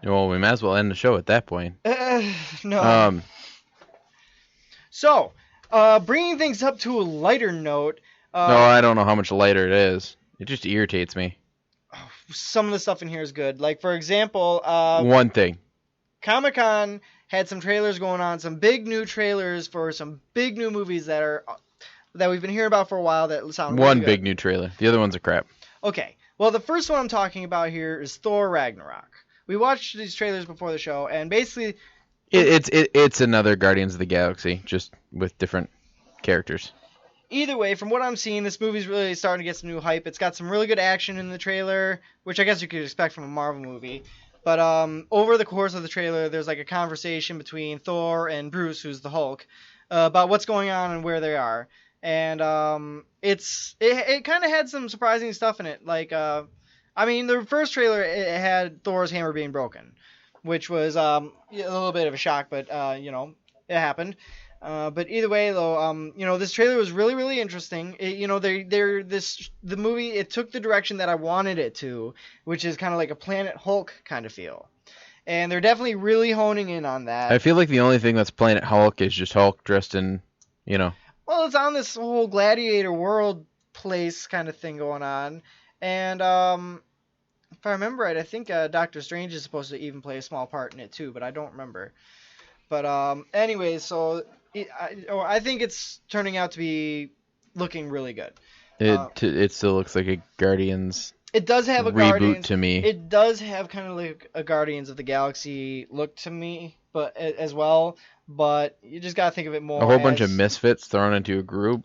Well, we might as well end the show at that point. No. Um, So, bringing things up to a lighter note. no, I don't know how much lighter it is. It just irritates me. Some of the stuff in here is good. Like, for example, One thing. Comic-Con had some trailers going on, some big new trailers for some big new movies that we've been hearing about for a while that sound really One good. big new trailer. The other ones are crap. Okay. Well, the first one I'm talking about here is Thor Ragnarok. We watched these trailers before the show, and basically... It's another Guardians of the Galaxy, just with different characters. Either way, from what I'm seeing, this movie's really starting to get some new hype. It's got some really good action in the trailer, which I guess you could expect from a Marvel movie. But over the course of the trailer, there's like a conversation between Thor and Bruce, who's the Hulk, about what's going on and where they are. And it kind of had some surprising stuff in it. Like, I mean, the first trailer, it had Thor's hammer being broken, which was a little bit of a shock, but, it happened. But either way, though, this trailer was really, really interesting. The movie, it took the direction that I wanted it to, which is kind of like a Planet Hulk kind of feel. And they're definitely really honing in on that. I feel like the only thing that's Planet Hulk is just Hulk dressed in, Well, it's on this whole gladiator world place kind of thing going on. And if I remember right, I think Doctor Strange is supposed to even play a small part in it too, but I don't remember. But anyway, so I think it's turning out to be looking really good. It still looks like a Guardians It does have a reboot Guardians to me. It does have kind of like a Guardians of the Galaxy look to me, but as well. But you just gotta think of it more. A whole bunch of misfits thrown into a group.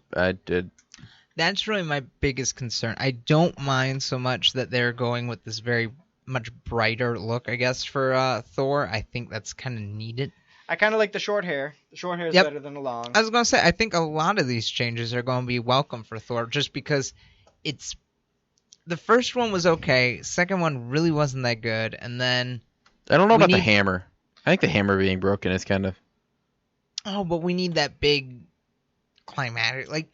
That's really my biggest concern. I don't mind so much that they're going with this very much brighter look, I guess, for Thor. I think that's kind of needed. I kind of like the short hair. The short hair is better than the long. I was going to say, I think a lot of these changes are going to be welcome for Thor, just because the first one was okay, second one really wasn't that good, and then... I don't know about the hammer. I think the hammer being broken is kind of... Oh, but we need that big climatic... Like,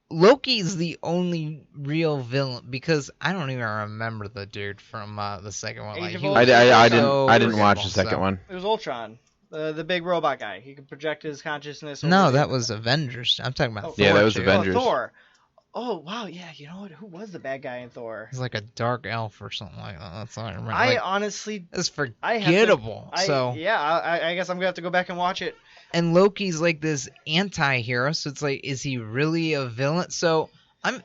Loki's the only real villain, because I don't even remember the dude from the second one. Like, I didn't watch the second one. It was Ultron. The big robot guy. He could project his consciousness. No, that was Avengers. I'm talking about Thor. Yeah, that was Avengers. Thor. Oh, wow, yeah, you know what? Who was the bad guy in Thor? He's like a dark elf or something like that. That's all I remember. Honestly... It's forgettable. I guess I'm going to have to go back and watch it. And Loki's like this anti-hero, so it's like, is he really a villain? So, and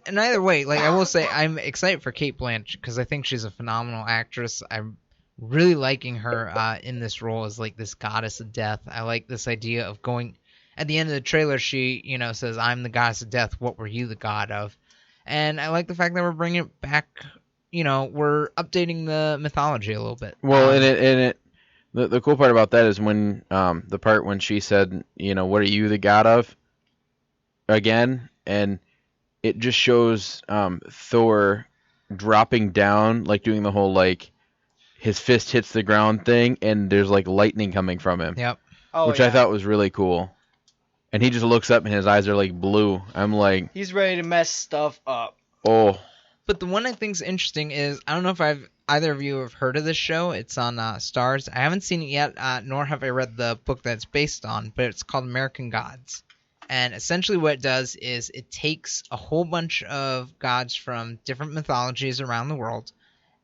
either way, like, I will say, I'm excited for Cate Blanchett, because I think she's a phenomenal actress. I'm really liking her in this role as, like, this goddess of death. I like this idea of going... At the end of the trailer, she, says, "I'm the goddess of death. What were you the god of?" And I like the fact that we're bringing it back. We're updating the mythology a little bit. Well, the cool part about that is when the part when she said, "What are you the god of?" Again, and it just shows Thor dropping down, like doing the whole like his fist hits the ground thing, and there's like lightning coming from him. Yep. Which I thought was really cool. And he just looks up and his eyes are like blue. I'm like... He's ready to mess stuff up. Oh. But the one I think's interesting is, I don't know if either of you have heard of this show. It's on Starz. I haven't seen it yet, nor have I read the book that it's based on, but it's called American Gods. And essentially what it does is it takes a whole bunch of gods from different mythologies around the world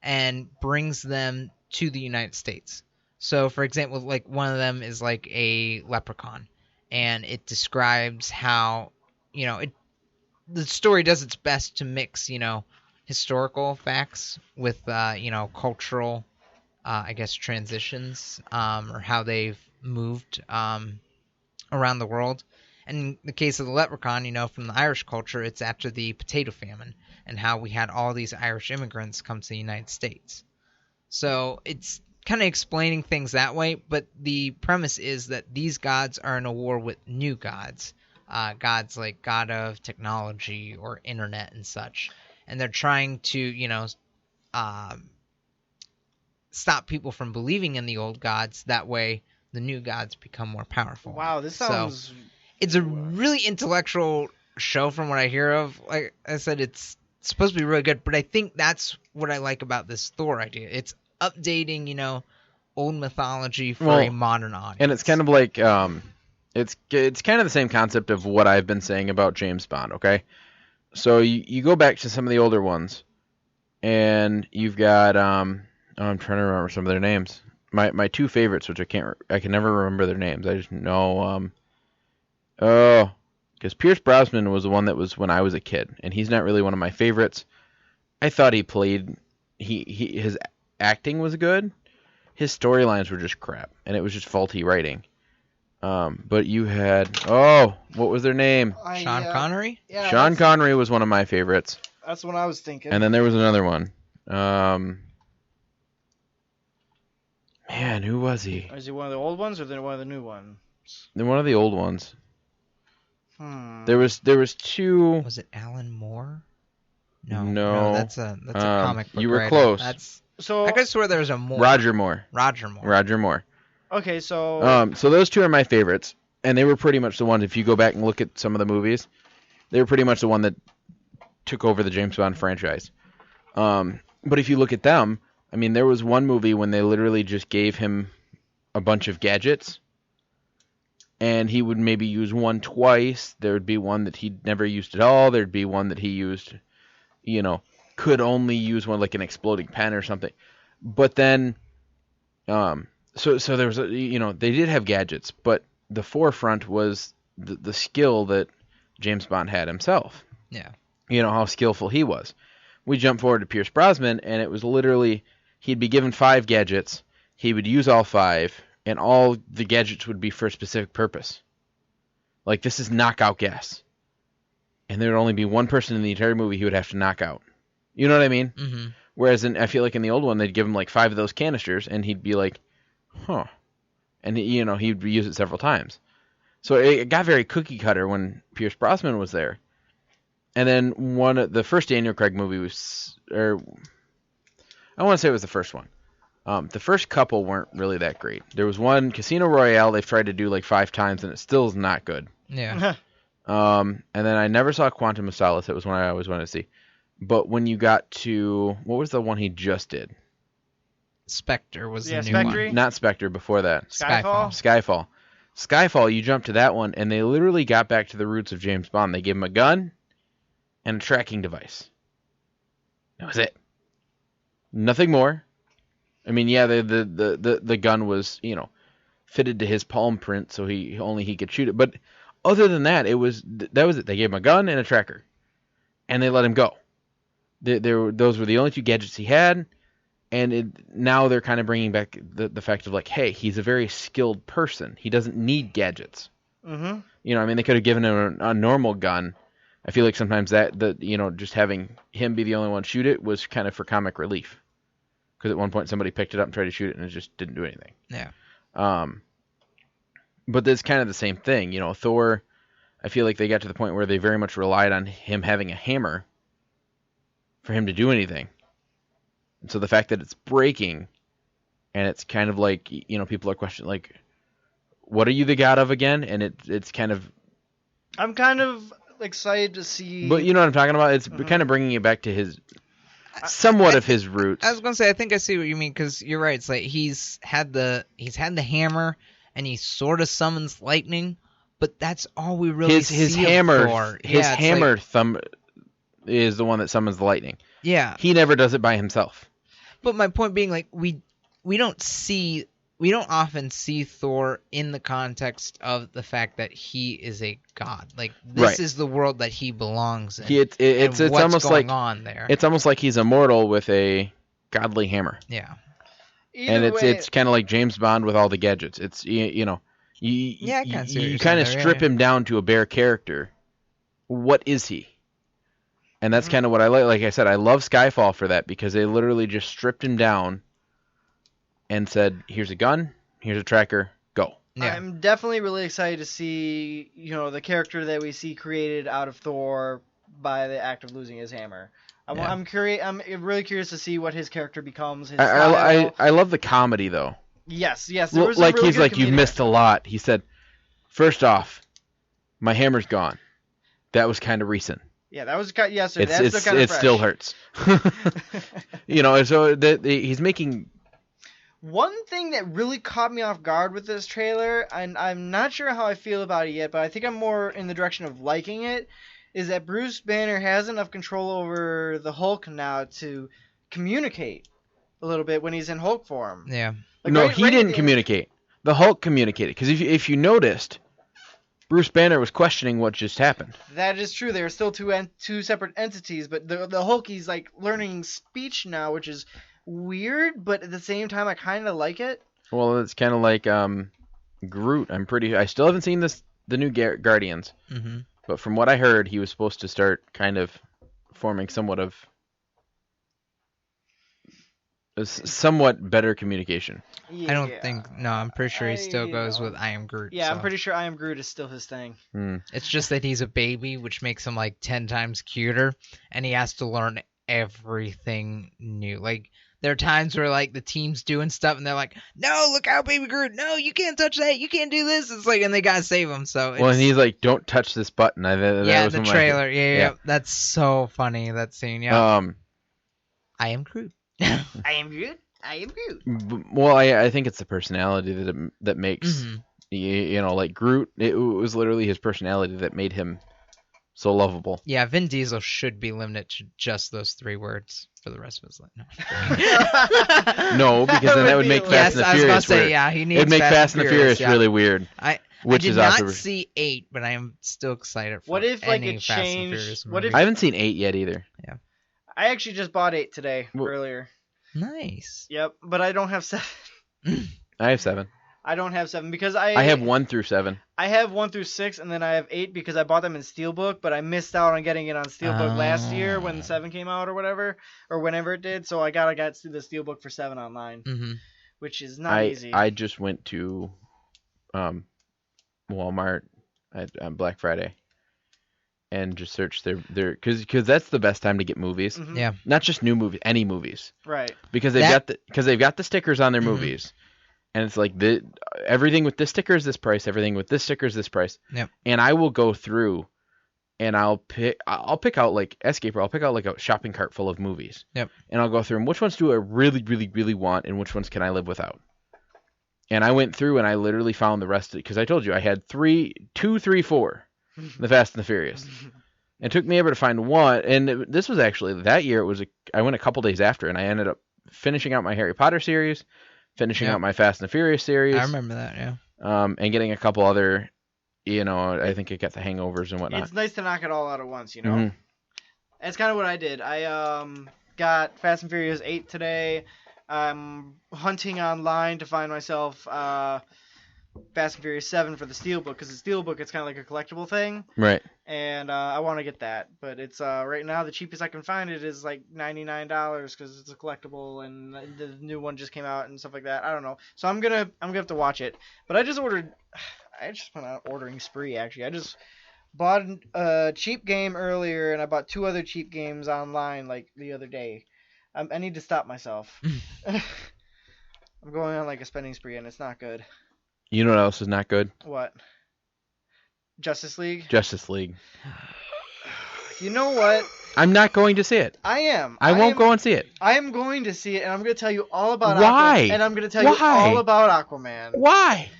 and brings them to the United States. So, for example, like one of them is like a leprechaun. And it describes how, the story does its best to mix, historical facts with, cultural, transitions, or how they've moved around the world. And in the case of the leprechaun, from the Irish culture, it's after the potato famine and how we had all these Irish immigrants come to the United States. So it's kind of explaining things that way, but the premise is that these gods are in a war with new gods, gods like god of technology or internet and such, and they're trying to, stop people from believing in the old gods. That way, the new gods become more powerful. Wow, this sounds... So, it's a really intellectual show from what I hear of. Like I said, it's supposed to be really good, but I think that's what I like about this Thor idea. It's updating, old mythology for a modern audience. And it's kind of like it's kind of the same concept of what I've been saying about James Bond. Okay, so you go back to some of the older ones, and you've got I'm trying to remember some of their names. My two favorites, which I can never remember their names. I just know because Pierce Brosnan was the one that was when I was a kid, and he's not really one of my favorites. I thought he played his acting was good. His storylines were just crap, and it was just faulty writing. But you had what was their name? Sean Connery? Yeah, Sean Connery was one of my favorites. That's what I was thinking. And then there was another one. Man, who was he? Is he one of the old ones or one of the new ones? One of the old ones. There was two. Was it Alan Moore? No, that's a comic book you were writer. close. So I could swear there was a Moore. Roger Moore. Okay, so So those two are my favorites, and they were pretty much the ones. If you go back and look at some of the movies, they were pretty much the one that took over the James Bond franchise. But if you look at them, I mean, there was one movie when they literally just gave him a bunch of gadgets, and he would maybe use one twice. There would be one that he'd never used at all. There'd be one that he used, could only use one, like an exploding pen or something. But then, so there was, they did have gadgets, but the forefront was the skill that James Bond had himself. Yeah. How skillful he was. We jump forward to Pierce Brosnan, and it was literally, he'd be given 5 gadgets, he would use all 5, and all the gadgets would be for a specific purpose. Like, this is knockout gas. And there would only be one person in the entire movie he would have to knock out. You know what I mean? Mm-hmm. Whereas I feel like in the old one, they'd give him like 5 of those canisters, and he'd be like, huh. And, he'd use it several times. So it got very cookie cutter when Pierce Brosnan was there. And then the first Daniel Craig movie was, I want to say it was the first one. The first couple weren't really that great. There was one, Casino Royale, they've tried to do like 5 times, and it still is not good. Yeah. And then I never saw Quantum of Solace. That was one I always wanted to see. But when you got to, what was the one he just did? Spectre was the new Spectre? one. Not Spectre, before that. Skyfall? Skyfall, you jumped to that one, and they literally got back to the roots of James Bond. They gave him a gun and a tracking device. That was it. Nothing more. I mean, yeah, the gun was, fitted to his palm print, so he could shoot it. But other than that, that was it. They gave him a gun and a tracker, and they let him go. Those were the only 2 gadgets he had, and now they're kind of bringing back the fact of like, hey, he's a very skilled person. He doesn't need gadgets. Mm-hmm. I mean, they could have given him a normal gun. I feel like sometimes just having him be the only one shoot it was kind of for comic relief. Because at one point somebody picked it up and tried to shoot it and it just didn't do anything. Yeah. But that's kind of the same thing. Thor, I feel like they got to the point where they very much relied on him having a hammer for him to do anything. And so the fact that it's breaking, and it's kind of like, people are questioning, like, what are you the god of again? And it's kind of... I'm kind of excited to see... But you know what I'm talking about? It's kind of bringing you back to his... somewhat of his roots. I was gonna say, I think I see what you mean, because you're right. It's like he's had the hammer, and he sort of summons lightning, but that's all we really see his hammer. for. His hammer thumb is the one that summons the lightning. Yeah, he never does it by himself. But my point being, like, we don't often see Thor in the context of the fact that he is a god. Like, this is the world that he belongs in. It's what's almost going like on there. It's almost like he's immortal with a godly hammer. Yeah. It's kind of like James Bond with all the gadgets. It's you kind of strip him down to a bare character. What is he? And that's kind of what I like. Like I said, I love Skyfall for that, because they literally just stripped him down and said, here's a gun, here's a tracker, go. Yeah. I'm definitely really excited to see, the character that we see created out of Thor by the act of losing his hammer. I'm curious. I'm really curious to see what his character becomes. His I love the comedy though. Yes. There was like really he's like, you've missed a lot. He said, first off, my hammer's gone. That was kind of recent. Yeah, that was that's it still kind of fresh. still hurts. So he's making One thing that really caught me off guard with this trailer, and I'm not sure how I feel about it yet, but I think I'm more in the direction of liking it, is that Bruce Banner has enough control over the Hulk now to communicate a little bit when he's in Hulk form. Yeah. Like, No, right- he right didn't at the- communicate. The Hulk communicated. Because if you noticed, Bruce Banner was questioning what just happened. That is true. They are still two separate entities, but the Hulk, he's like learning speech now, which is weird, but at the same time, I kind of like it. Well, it's kind of like Groot. I still haven't seen the new Guardians, Mm-hmm. but from what I heard, he was supposed to start kind of forming somewhat of a somewhat better communication. Yeah. I don't think. No, I'm pretty sure he still goes don't- with I am Groot. Yeah, so. I'm pretty sure I Am Groot is still his thing. It's just that he's a baby, which makes him like 10 times cuter, and he has to learn everything new. Like, there are times where like the team's doing stuff, and they're like, "No, look out, baby Groot! No, you can't touch that! You can't do this!" It's like, and they gotta save him. So Well, and he's like, "Don't touch this button." That yeah, was the one of my- trailer. Yeah, yeah. that's so funny, that scene. Yeah, I am Groot. I Am Groot. I Am Groot. Well, I think it's the personality that makes Mhm. you know, like Groot. It was literally his personality that made him so lovable. Yeah, Vin Diesel should be limited to just those 3 words for the rest of his life. No. No, because then that would make Yes, Fast and the I was Furious about to say, weird. yeah, he needs It'd make Fast and the Furious yeah. really weird. I Which did is not also. see 8, but I am still excited for What if, like, any it Fast and changed- Furious what if- movie. I haven't seen 8 yet either. I actually just bought 8 today, Well- earlier. Nice. Yep, but I don't have 7. I have 7. I don't have 7 because I I have 1 through 7. I have 1 through 6, and then I have 8 because I bought them in Steelbook, but I missed out on getting it on Steelbook last year when 7 came out or whatever, or whenever it did. So I got the Steelbook for 7 online, Mm-hmm. which is not easy. I just went to Walmart on Black Friday and just searched their because that's the best time to get movies. Mhm. Yeah. Not just new movies, any movies. Right. Because That- they've got the stickers on their Mhm. movies, and it's like everything with this sticker is this price, everything with this sticker is this price. Yep. And I will go through, and I'll pick out like Escaper. I'll pick out like a shopping cart full of movies. Yep. And I'll go through them. Which ones do I really, really, really want, and which ones can I live without? And I went through and I literally found the rest of it because I told you I had 2, 3, 4, the Fast and the Furious. It took me ever to find one, and this was actually that year. I went a couple days after, and I ended up finishing out my Harry Potter series, finishing Yep. out my Fast and the Furious series. I remember that, yeah. And getting a couple other, I think I got the Hangovers and whatnot. It's nice to knock it all out at once, you know. Mhm. That's kind of what I did. I got Fast and Furious 8 today. I'm hunting online to find myself Fast and Furious 7 for the Steelbook, because the Steelbook, it's kind of like a collectible thing, Right. and I want to get that. But it's right now the cheapest I can find it is like $99 because it's a collectible, and the new one just came out and stuff like that. I don't know, so I'm gonna have to watch it. But I just went on an ordering spree actually. I just bought a cheap game earlier, and I bought 2 other cheap games online like the other day. I need to stop myself. I'm going on like a spending spree, and it's not good. You know what else is not good? What? Justice League? Justice League. You know what? I'm not going to see it. I am. I won't go and see it. I am going to see it, and I'm going to tell you all about Why? Aquaman. And I'm going to tell you Why? all about Aquaman. Why?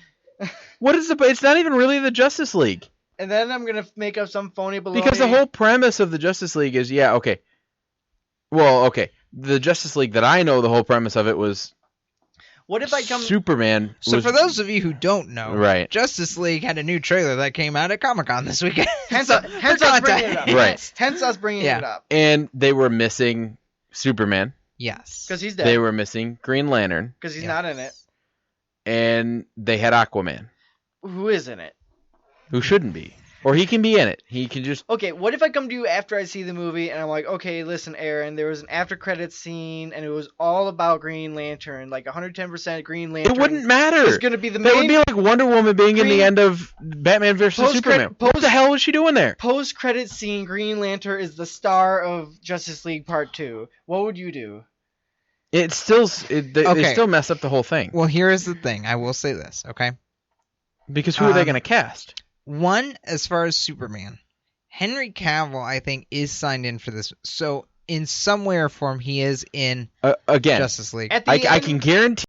What is it's not even really the Justice League. And then I'm going to make up some phony baloney. Because the whole premise of the Justice League is, okay. Well, okay. The Justice League that I know, the whole premise of it was What if I come... Superman. So was, for those of you who don't know, Right. Justice League had a new trailer that came out at Comic-Con this weekend. Hence, So, hence for us bringing it up. context. Right. Hence us bringing Yeah. it up. And they were missing Superman. Yes. Because he's dead. They were missing Green Lantern. Because he's Yes. not in it. And they had Aquaman, Who is in it? who shouldn't be. Or he can be in it. He can just... Okay, what if I come to you after I see the movie and I'm like, okay, listen, Aaron, there was an after credits scene and it was all about Green Lantern, like 110% Green Lantern. It wouldn't matter. It's going to be the That would main be like Wonder Woman being in the Green- end of Batman vs. Post-credit- Superman. What the hell was she doing there? post-credit scene. Green Lantern is the star of Justice League Part 2. What would you do? They Okay. still mess up the whole thing. Well, here is the thing. I will say this, okay? Because who are they Um, going to cast? One, as far as Superman, Henry Cavill, I think, is signed in for this. So, in some way or form, he is in Again, Justice League. At the I end, can guarantee